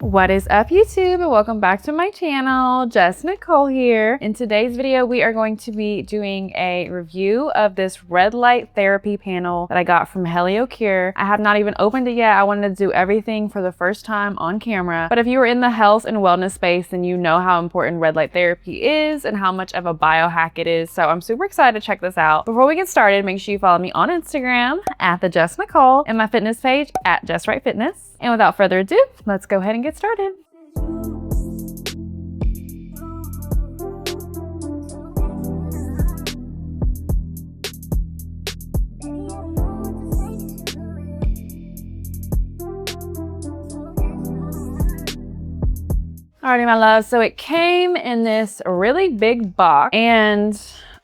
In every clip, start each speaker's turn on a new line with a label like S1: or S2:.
S1: What is up, YouTube, and welcome back to my channel. Jess Nichole here. In today's video, we are going to be doing a review of this red light therapy panel that I got from Helio Cure. I have not even opened it yet. I wanted to do everything for the first time on camera. But if you are in the health and wellness space, then you know how important red light therapy is and how much of a biohack it is. So I'm super excited to check this out. Before we get started, make sure you follow me on Instagram at the Jess Nichole and my fitness page at Jess Right Fitness. And without further ado, let's go ahead and get started. Alrighty, my love. So it came in this really big box and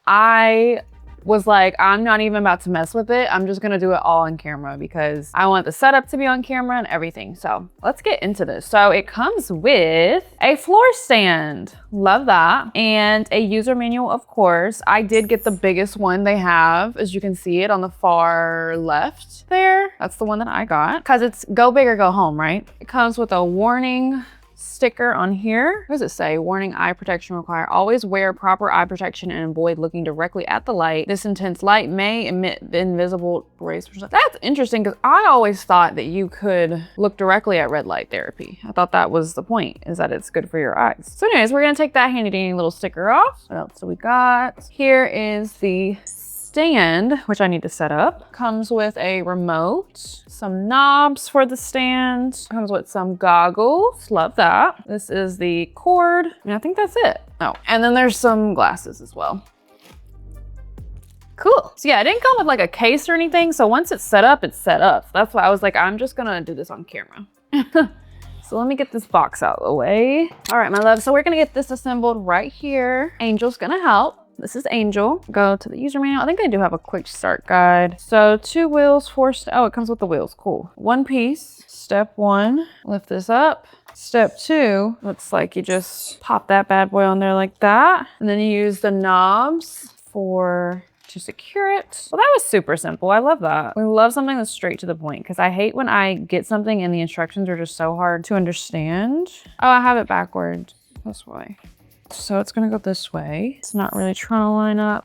S1: I was like, I'm not even about to mess with it. I'm just gonna do it all on camera because I want the setup to be on camera and everything. So let's get into this. So it comes with a floor stand. Love that. And a user manual, of course. I did get the biggest one they have, as you can see it on the far left there. That's the one that I got because it's go big or go home, right? It comes with a warning sticker on here. What does it say? Warning, eye protection required. Always wear proper eye protection and avoid looking directly at the light. This intense light may emit invisible rays. That's interesting because I always thought that you could look directly at red light therapy. I thought that was the point, is that it's good for your eyes. So anyways, we're gonna take that handy dandy little sticker off. What else do we got? Here is the stand, which I need to set up. Comes with a remote, some knobs for the stand, comes with some goggles. Love that. This is the cord, and I think that's it. Oh, and then there's some glasses as well. Cool. So yeah, it didn't come with like a case or anything. So once it's set up, it's set up. That's why I was like, I'm just gonna do this on camera. So let me get this box out of the way. All right, my love. So we're gonna get this assembled right here. Angel's gonna help. This is Angel. Go to the user manual. I think they do have a quick start guide. So 2 wheels, 4 oh, it comes with the wheels. Cool. 1 piece. Step 1, lift this up. Step 2, looks like you just pop that bad boy on there like that. And then you use the knobs to secure it. Well, that was super simple. I love that. We love something that's straight to the point because I hate when I get something and the instructions are just so hard to understand. Oh, I have it backwards. This way. So it's gonna go this way. It's not really trying to line up.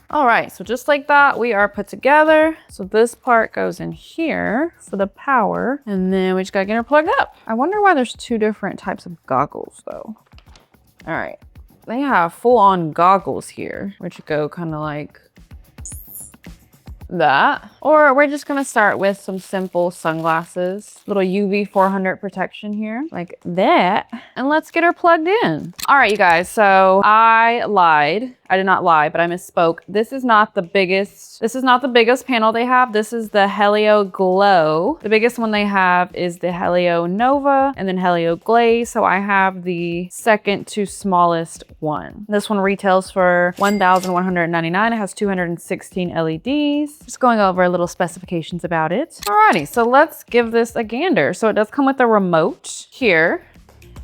S1: All right, so just like that, we are put together. So this part goes in here for the power, and then we just gotta get her plugged up. I wonder why there's 2 different types of goggles though. All right, they have full-on goggles here, which go kind of like that, or we're just gonna start with some simple sunglasses, little UV 400 protection here like that, and let's get her plugged in. All right, you guys, so I lied. I did not lie, but I misspoke. This is not the biggest panel they have. This is the Helio Glow. The biggest one they have is the Helio Nova and then Helio Glaze. So I have the second to smallest one. This one retails for $1,199. It has 216 LEDs. Just going over a little specifications about it. Alrighty, so let's give this a gander. So it does come with a remote here.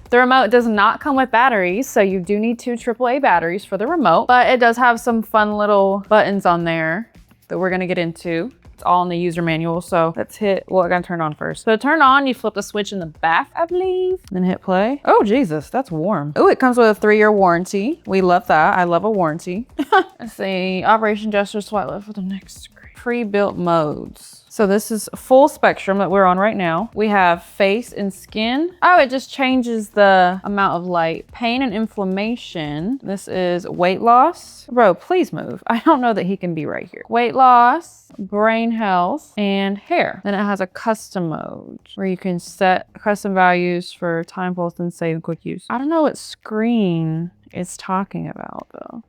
S1: The remote does not come with batteries, so you do need 2 AAA batteries for the remote, but it does have some fun little buttons on there that we're gonna get into. It's all in the user manual, so let's hit, well, I gotta turn it on first. So to turn on, you flip the switch in the back, I believe, then hit play. Oh, Jesus, that's warm. Oh, it comes with a 3-year warranty. We love that. I love a warranty. Let's see, operation gesture, swipe left for the next screen. Pre-built modes. So this is full spectrum that we're on right now. We have face and skin. Oh, it just changes the amount of light. Pain and inflammation. This is weight loss. Bro, please move. I don't know that he can be right here. Weight loss, brain health, and hair. Then it has a custom mode where you can set custom values for time pulse and save quick use. I don't know what screen it's talking about though.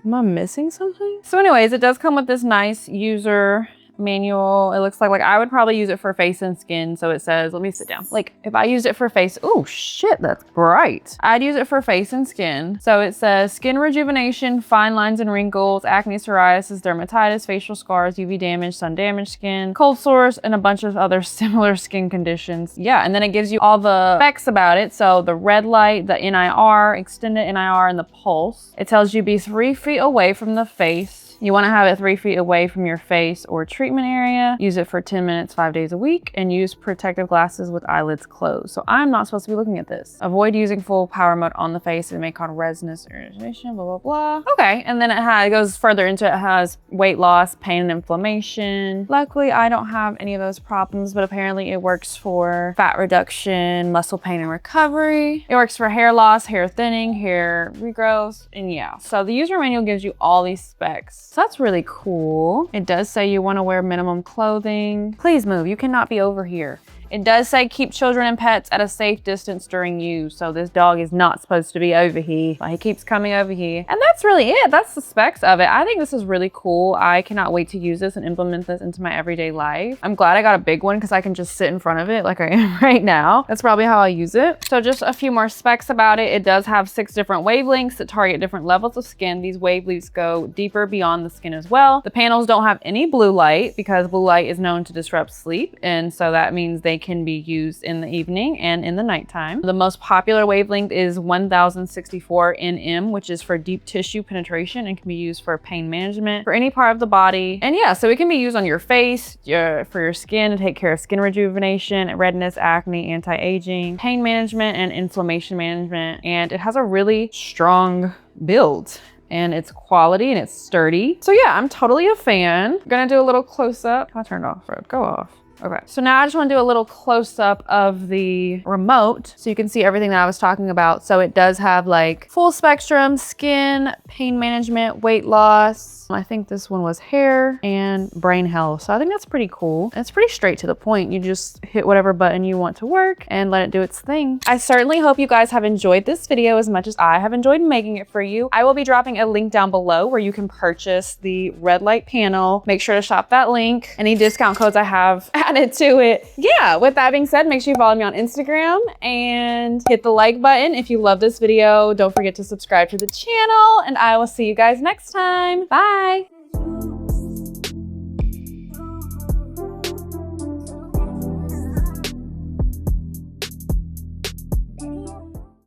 S1: Am I missing something? So anyways, it does come with this nice user manual. It looks like I would probably use it for face and skin. So it says, let me sit down. Like if I used it for face, oh shit, that's bright. I'd use it for face and skin. So it says skin rejuvenation, fine lines and wrinkles, acne, psoriasis, dermatitis, facial scars, UV damage, sun damaged skin, cold sores, and a bunch of other similar skin conditions. Yeah, and then it gives you all the specs about it. So the red light, the NIR, extended NIR, and the pulse. It tells you be 3 feet away from the face. You want to have it 3 feet away from your face or treatment area. Use it for 10 minutes, 5 days a week, and use protective glasses with eyelids closed. So I'm not supposed to be looking at this. Avoid using full power mode on the face. It may cause redness or irritation, blah, blah, blah. Okay, and then it goes further into it has weight loss, pain and inflammation. Luckily, I don't have any of those problems, but apparently it works for fat reduction, muscle pain and recovery. It works for hair loss, hair thinning, hair regrowth, and yeah. So the user manual gives you all these specs. So that's really cool. It does say you want to wear minimum clothing. Please move, you cannot be over here. It does say keep children and pets at a safe distance during use. So this dog is not supposed to be over here, but he keeps coming over here. And that's really it. That's the specs of it. I think this is really cool. I cannot wait to use this and implement this into my everyday life. I'm glad I got a big one because I can just sit in front of it like I am right now. That's probably how I use it. So just a few more specs about it. It does have 6 different wavelengths that target different levels of skin. These wavelengths go deeper beyond the skin as well. The panels don't have any blue light because blue light is known to disrupt sleep. And so that means they can be used in the evening and in the nighttime. The most popular wavelength is 1064 nm, which is for deep tissue penetration and can be used for pain management for any part of the body. And yeah, so it can be used on your face, for your skin to take care of skin rejuvenation, redness, acne, anti-aging, pain management, and inflammation management. And it has a really strong build. And it's quality and it's sturdy. So yeah, I'm totally a fan. I'm gonna do a little close-up. I turned off, bro. Go off. Okay, so now I just want to do a little close-up of the remote so you can see everything that I was talking about. So it does have like full spectrum, skin, pain management, weight loss. I think this one was hair and brain health. So I think that's pretty cool. It's pretty straight to the point. You just hit whatever button you want to work and let it do its thing. I certainly hope you guys have enjoyed this video as much as I have enjoyed making it for you. I will be dropping a link down below where you can purchase the red light panel. Make sure to shop that link. Any discount codes I have added to it. Yeah, with that being said, make sure you follow me on Instagram and hit the like button if you love this video. Don't forget to subscribe to the channel and I will see you guys next time. Bye.